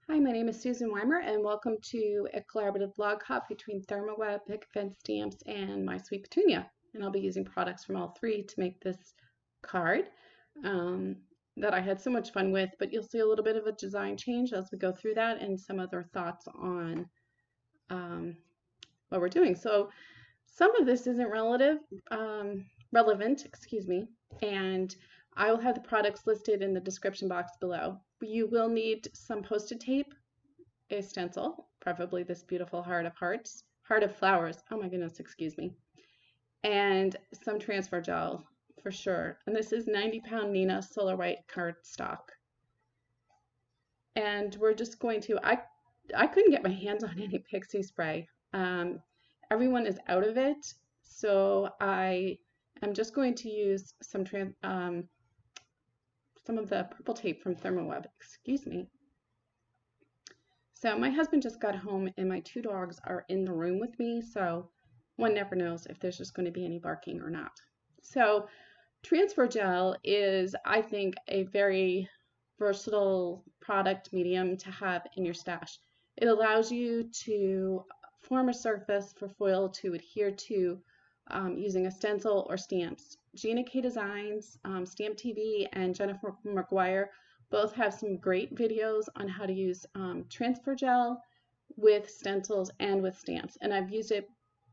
Hi, my name is Susan Weimer, and welcome to a collaborative blog hop between Thermoweb, Picket Stamps, and My Sweet Petunia. And I'll be using products from all three to make this card that I had so much fun with, but you'll see a little bit of a design change as we go through that and some other thoughts on what we're doing. So some of this isn't relevant, excuse me, and I will have the products listed in the description box below. You will need some Post-it tape, a stencil, preferably this beautiful heart of hearts, heart of flowers, oh my goodness, excuse me, and some transfer gel for sure. And this is 90-pound Neenah Solar White cardstock. And we're just going to, I couldn't get my hands on any pixie spray. Everyone is out of it, so I am just going to use some of the purple tape from Thermoweb, excuse me. So my husband just got home and my two dogs are in the room with me, so one never knows if there's just going to be any barking or not. So transfer gel is, I think, a very versatile product medium to have in your stash. It allows you to form a surface for foil to adhere to using a stencil or stamps. Gina K Designs, Stamp TV, and Jennifer McGuire both have some great videos on how to use transfer gel with stencils and with stamps. And I've used it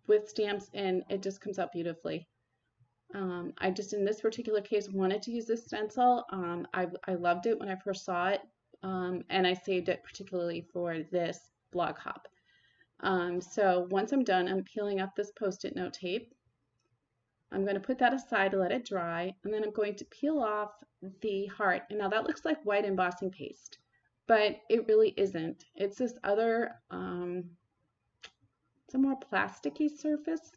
with stamps and it just comes out beautifully. I just, in this particular case, wanted to use this stencil. I loved it when I first saw it, and I saved it particularly for this blog hop. So once I'm done, I'm peeling up this Post-it note tape. I'm going to put that aside to let it dry, and then I'm going to peel off the heart. And now that looks like white embossing paste, but it really isn't. It's this other, it's a more plasticky surface,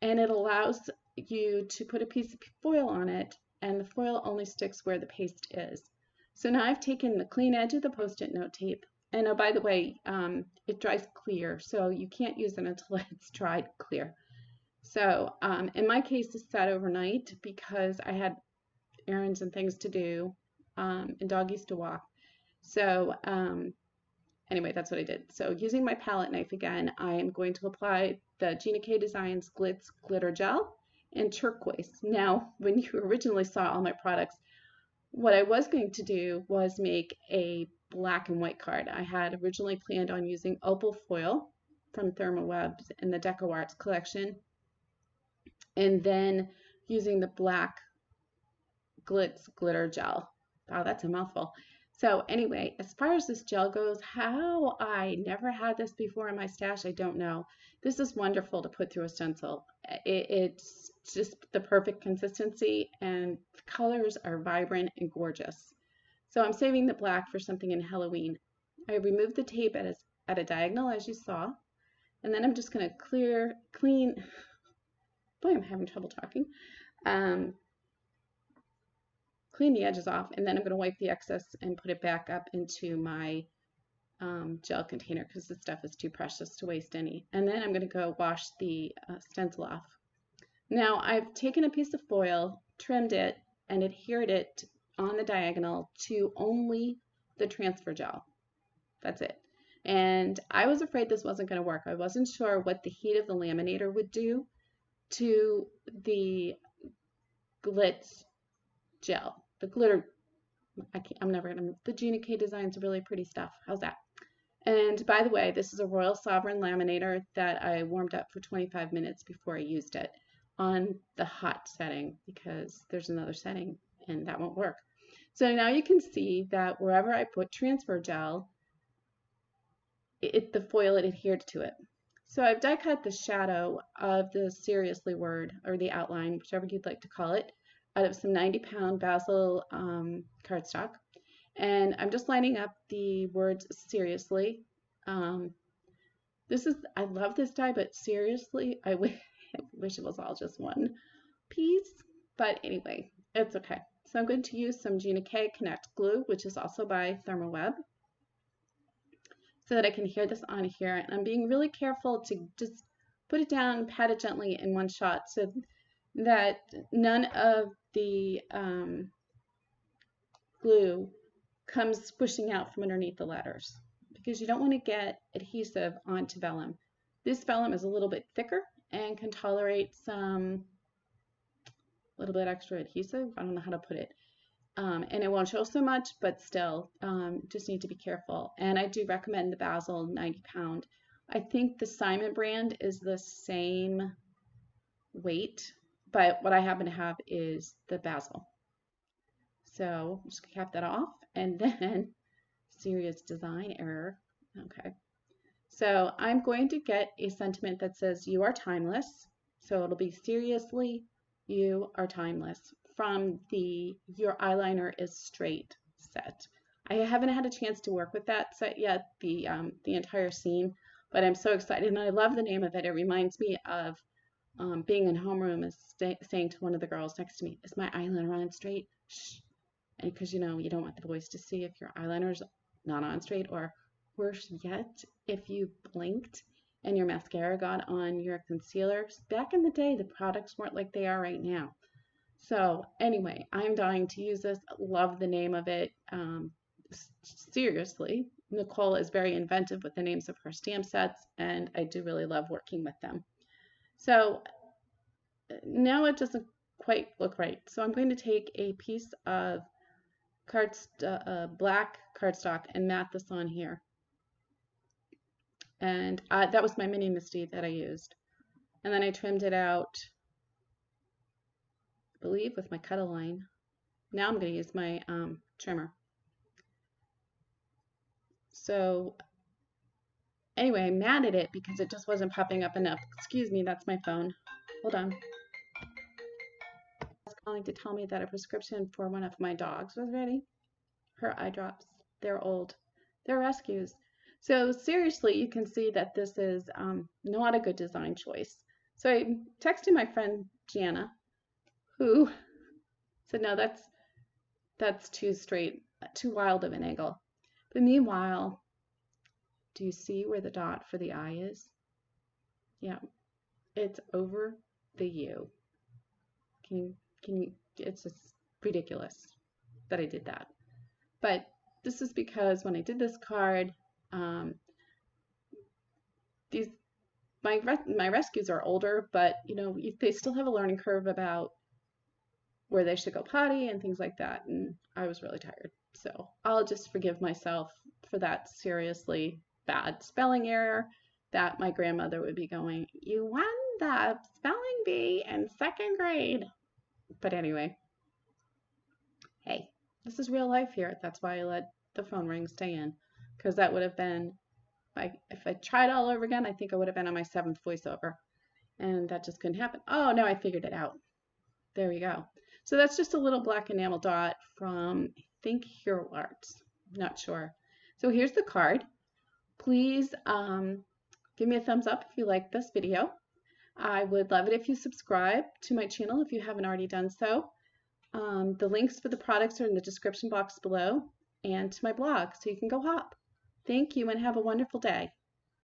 and it allows you to put a piece of foil on it, and the foil only sticks where the paste is. So now I've taken the clean edge of the Post-it note tape, and oh, by the way, it dries clear, so you can't use it until it's dried clear. So in my case, this sat overnight because I had errands and things to do and doggies to walk. So anyway, that's what I did. So using my palette knife again, I am going to apply the Gina K Designs Glitz Glitter Gel in Turquoise. Now, when you originally saw all my products, what I was going to do was make a black and white card. I had originally planned on using OPAL foil from Thermoweb in the Deco Arts collection, and then using the black Glitz glitter gel. Wow, that's a mouthful. So anyway, as far as this gel goes, how I never had this before in my stash, I don't know. This is wonderful to put through a stencil. It's just the perfect consistency, and the colors are vibrant and gorgeous. So I'm saving the black for something in Halloween. I removed the tape at a diagonal, as you saw, and then I'm just going to clean. Boy, I'm having trouble talking. Clean the edges off, and then I'm going to wipe the excess and put it back up into my gel container because this stuff is too precious to waste any. And then I'm going to go wash the stencil off. Now I've taken a piece of foil, trimmed it, and adhered it on the diagonal to only the transfer gel. That's it. And I was afraid this wasn't going to work. I wasn't sure what the heat of the laminator would do to the Glitz gel, the glitter. I'm never gonna. The Gina K Designs are really pretty stuff. How's that? And by the way, this is a Royal Sovereign laminator that I warmed up for 25 minutes before I used it on the hot setting because there's another setting and that won't work. So now you can see that wherever I put transfer gel, the foil adhered to it. So I've die cut the shadow of the seriously word, or the outline, whichever you'd like to call it, out of some 90-pound Basil cardstock. And I'm just lining up the words seriously. I love this die, but seriously, I wish it was all just one piece. But anyway, it's okay. So I'm going to use some Gina K Connect glue, which is also by Thermoweb, so that I can adhere this on here. And I'm being really careful to just put it down, pat it gently in one shot so that none of the glue comes squishing out from underneath the letters because you don't want to get adhesive onto vellum. This vellum is a little bit thicker and can tolerate some little bit extra adhesive. I don't know how to put it. And it won't show so much, but still, just need to be careful. And I do recommend the Basil 90 pound. I think the Simon brand is the same weight, but what I happen to have is the Basil. So I'm just gonna cap that off, and then serious design error. Okay. So I'm going to get a sentiment that says you are timeless. So it'll be seriously, you are timeless from the your eyeliner is straight set. I haven't had a chance to work with that set yet, the entire scene, but I'm so excited and I love the name of it. It reminds me of being in homeroom and saying to one of the girls next to me, "Is my eyeliner on straight?" Shh. And because you know you don't want the boys to see if your eyeliner's not on straight, or worse yet, if you blinked and your mascara got on your concealer. Back in the day, the products weren't like they are right now. So anyway, I'm dying to use this. Love the name of it. Seriously, Nicole is very inventive with the names of her stamp sets, and I do really love working with them. So now it doesn't quite look right. So I'm going to take a piece of black cardstock and mat this on here. And that was my mini MISTI that I used. And then I trimmed it out, I believe, with my Cut-A-Line. Now I'm going to use my trimmer. So anyway, I matted it because it just wasn't popping up enough. Excuse me, that's my phone. Hold on. It's calling to tell me that a prescription for one of my dogs was ready. Her eye drops. They're old. They're rescues. So seriously, you can see that this is not a good design choice. So I texted my friend Gina, who said, no, that's too straight, too wild of an angle. But meanwhile, do you see where the dot for the eye is? Yeah, it's over the U. Can you, it's just ridiculous that I did that. But this is because when I did this card, my rescues are older, but you know, they still have a learning curve about where they should go potty and things like that, and I was really tired. So I'll just forgive myself for that seriously bad spelling error that my grandmother would be going, "You won the spelling bee in 2nd grade." But anyway, hey, this is real life here. That's why I let the phone ring stay in, because that would have been, if I tried all over again, I think I would have been on my 7th voiceover, and that just couldn't happen. Oh, no, I figured it out. There we go. So that's just a little black enamel dot from, I think, Hero Arts. Not sure. So here's the card. Please give me a thumbs up if you like this video. I would love it if you subscribe to my channel if you haven't already done so. The links for the products are in the description box below and to my blog, so you can go hop. Thank you and have a wonderful day.